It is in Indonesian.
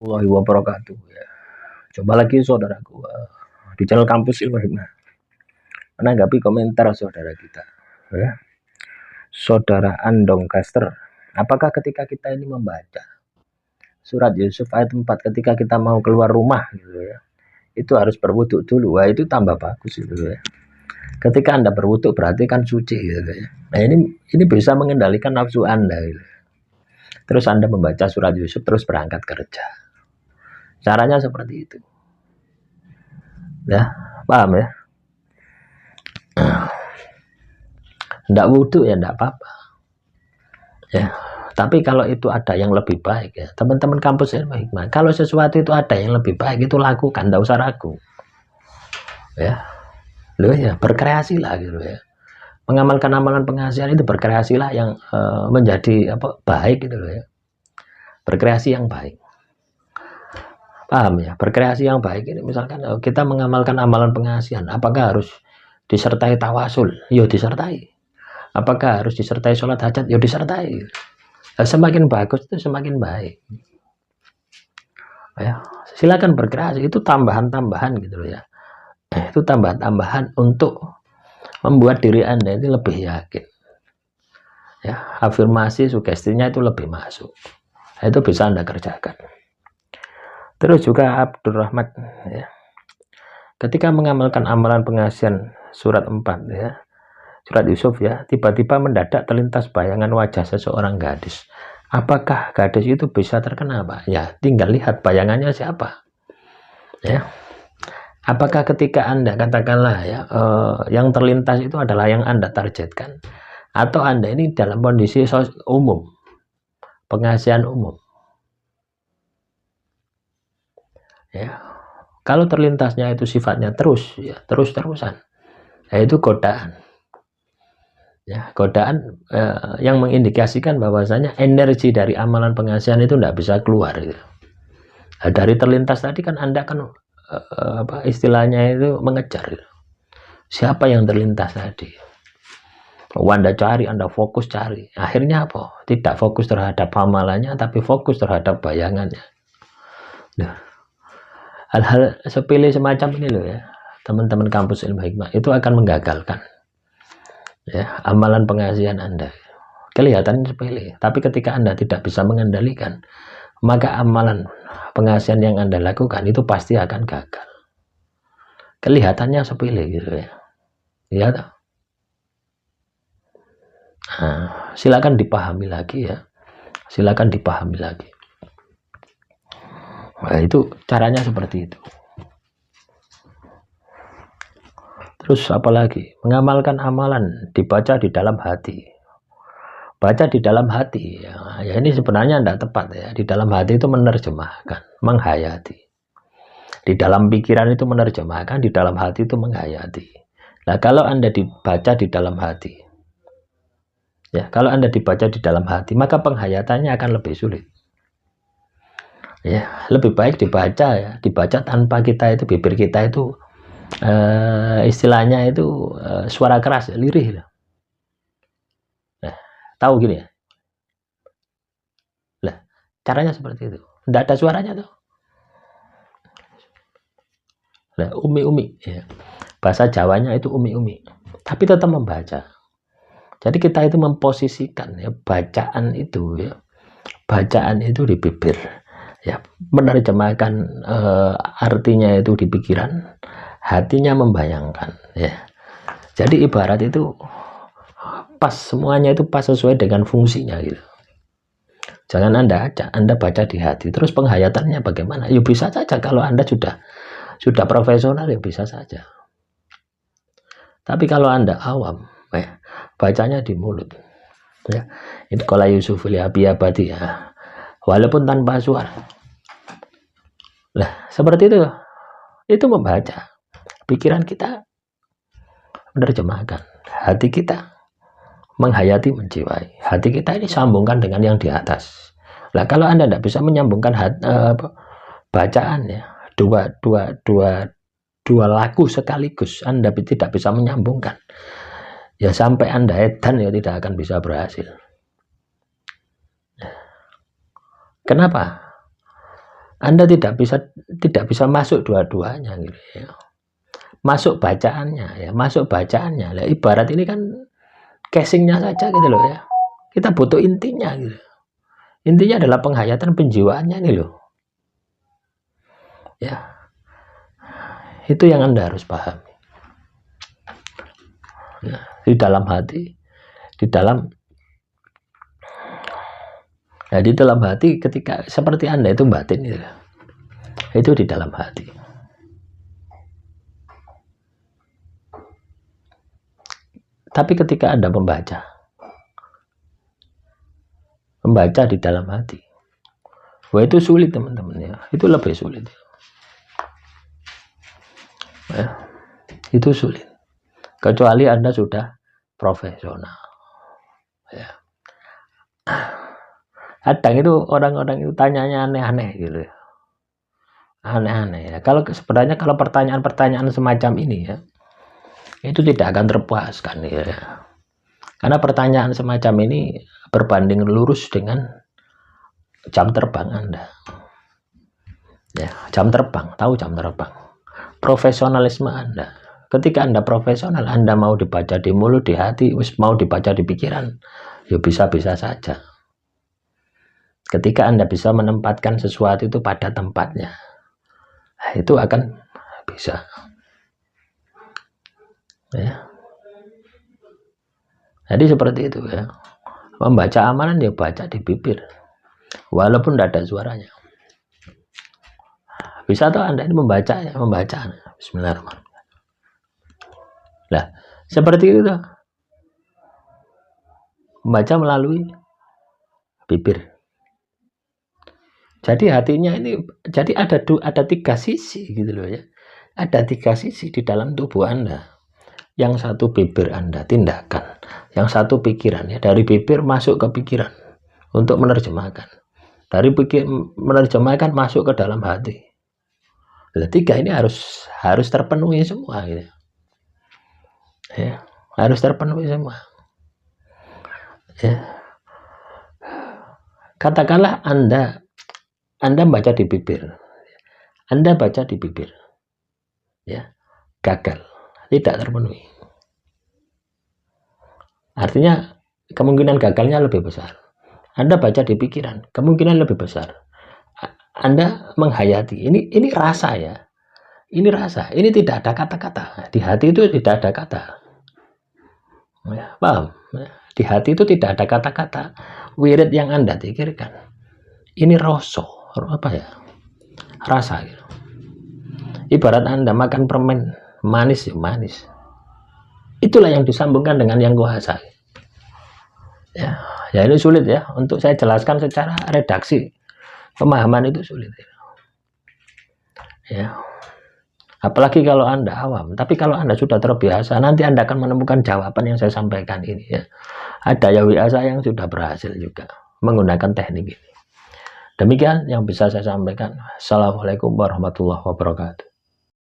Warahmatullahi wabarakatuh ya. Coba lagi saudaraku di channel kampus Ilmu Hikmah menanggapi komentar saudara kita ya. Saudara Andong Caster, apakah ketika kita ini membaca surat Yusuf ayat 4 ketika kita mau keluar rumah gitu ya, itu harus berwudhu dulu? Wah, itu tambah bagus gitu ya. Ketika Anda berwudhu berarti kan suci gitu ya. Nah, ini bisa mengendalikan nafsu Anda gitu. Terus Anda membaca surat Yusuf terus berangkat kerja. Caranya seperti itu. Ya, paham ya? Nggak wudhu ya nggak apa-apa ya, tapi kalau itu ada yang lebih baik ya teman-teman kampus Ilmu Hikmah, kalau sesuatu itu ada yang lebih baik itu lakukan, nggak usah ragu ya. Loh ya, berkreasi lah gitu ya, mengamalkan amalan pengasihan itu berkreasi lah yang menjadi apa baik gitu loh ya, berkreasi yang baik, paham ya? Berkreasi yang baik ini misalkan kita mengamalkan amalan pengasihan, apakah harus disertai tawasul? Yo disertai. Apakah harus disertai sholat hajat? Yo disertai. Semakin bagus itu semakin baik ya. Silakan berkreasi, itu tambahan-tambahan gitu loh ya. Itu tambahan-tambahan untuk membuat diri Anda ini lebih yakin ya. Afirmasi sugestinya itu lebih masuk, itu bisa Anda kerjakan. Terus juga Abdurrahman ya, ketika mengamalkan amalan pengasihan surat 4 ya, surat Yusuf ya, tiba-tiba mendadak terlintas bayangan wajah seseorang gadis. Apakah gadis itu bisa terkena, Pak? Ya, tinggal lihat bayangannya siapa. Ya. Apakah ketika Anda katakanlah ya, yang terlintas itu adalah yang Anda targetkan, atau Anda ini dalam kondisi umum, pengasihan umum. Ya. Kalau terlintasnya itu sifatnya terus, ya terus-terusan, yaitu godaan. Ya, godaan yang mengindikasikan bahwasanya energi dari amalan pengasihan itu tidak bisa keluar gitu. Nah, dari terlintas tadi kan Anda kan apa istilahnya itu mengejar gitu. Siapa yang terlintas tadi? Anda cari, Anda fokus cari, akhirnya apa? Tidak fokus terhadap amalannya tapi fokus terhadap bayangannya. Nah, hal-hal sepele semacam ini loh ya, teman-teman kampus Ilmu Hikmah, itu akan menggagalkan ya amalan pengasihan Anda. Kelihatan sepele, tapi ketika Anda tidak bisa mengendalikan, maka amalan pengasihan yang Anda lakukan itu pasti akan gagal. Kelihatannya sepele gitu ya. Ya, nah, silakan dipahami lagi ya. Silakan dipahami lagi. Nah, itu caranya seperti itu. Terus apalagi? Mengamalkan amalan dibaca di dalam hati. Baca di dalam hati ya, ini sebenarnya tidak tepat ya. Di dalam hati itu menerjemahkan, menghayati. Di dalam pikiran itu menerjemahkan, di dalam hati itu menghayati. Nah, kalau Anda dibaca di dalam hati ya, kalau Anda dibaca di dalam hati, maka penghayatannya akan lebih sulit ya. Lebih baik dibaca ya, dibaca tanpa kita itu, bibir kita itu istilahnya itu suara keras, lirih. Nah, tahu gini ya. Lah, caranya seperti itu. Tidak ada suaranya tuh. Nah, umi-umi ya. Bahasa Jawanya itu umi-umi. Tapi tetap membaca. Jadi kita itu memposisikan ya bacaan itu ya. Bacaan itu di bibir. Ya, menerjemahkan artinya itu di pikiran, hatinya membayangkan ya. Jadi ibarat itu pas, semuanya itu pas sesuai dengan fungsinya gitu. Jangan Anda baca di hati, terus penghayatannya bagaimana? Ya bisa saja kalau Anda sudah profesional ya bisa saja. Tapi kalau Anda awam, bacanya di mulut. Ya. Itu kalau Yusuf abadi ya. Walaupun tanpa suara. Lah, seperti itu membaca. Pikiran kita menerjemahkan, hati kita menghayati, menjiwai. Hati kita ini sambungkan dengan yang di atas. Nah, kalau Anda tidak bisa menyambungkan bacaan ya, dua laku sekaligus, Anda tidak bisa menyambungkan. Ya sampai Anda edan ya tidak akan bisa berhasil. Kenapa? Anda tidak bisa masuk dua-duanya gitu ya. Masuk bacaannya ya, masuk bacaannya. Lah ibarat ini kan casingnya saja gitu loh ya. Kita butuh intinya gitu. Intinya adalah penghayatan penjiwaannya nih loh. Ya. Itu yang Anda harus pahami. Nah, di dalam hati, di dalam ketika seperti Anda itu batin itu di dalam hati. Tapi ketika Anda membaca di dalam hati, wah itu sulit teman-teman ya, itu lebih sulit ya. Itu sulit kecuali Anda sudah profesional ya. Kadang itu orang-orang itu tanyanya aneh-aneh gitu ya. Aneh-aneh ya. Kalau sebenarnya kalau pertanyaan-pertanyaan semacam ini ya, itu tidak akan terpuaskan ya. Karena pertanyaan semacam ini berbanding lurus dengan jam terbang Anda. Ya, jam terbang, tahu jam terbang. Profesionalisme Anda. Ketika Anda profesional, Anda mau dibaca di mulut, di hati, mau dibaca di pikiran, ya bisa-bisa saja. Ketika Anda bisa menempatkan sesuatu itu pada tempatnya, itu akan bisa. Ya. Jadi seperti itu ya. Membaca amalan ya baca di bibir, walaupun tidak ada suaranya. Bisa tuh Anda ini membaca Bismillahirrahmanirrahim. Nah, seperti itu tuh. Membaca melalui bibir. Jadi hatinya ini, jadi ada 3 sisi gitu loh ya. Ada 3 sisi di dalam tubuh Anda. Yang satu bibir Anda tindakan, yang satu pikiran ya, dari bibir masuk ke pikiran untuk menerjemahkan, dari pikir menerjemahkan masuk ke dalam hati. Nah, 3 ini harus terpenuhi semua gitu. Ya, harus terpenuhi semua. Ya. Katakanlah Anda baca di bibir, Anda baca di bibir, ya, gagal, tidak terpenuhi. Artinya kemungkinan gagalnya lebih besar. Anda baca di pikiran, kemungkinan lebih besar. Anda menghayati, ini rasa ya, ini rasa, ini tidak ada kata-kata. Di hati itu tidak ada kata. Ya, paham? Di hati itu tidak ada kata-kata. Wirid yang Anda pikirkan, ini apa ya? Rasa gitu. Ibarat Anda makan permen manis ya manis. Itulah yang disambungkan dengan yang kuasa. Ya, ini sulit ya untuk saya jelaskan secara redaksi. Pemahaman itu sulit. Ya. Apalagi kalau Anda awam. Tapi kalau Anda sudah terbiasa, nanti Anda akan menemukan jawaban yang saya sampaikan ini ya. Ada ya WA saya yang sudah berhasil juga menggunakan teknik ini. Demikian yang bisa saya sampaikan. Assalamualaikum warahmatullahi wabarakatuh.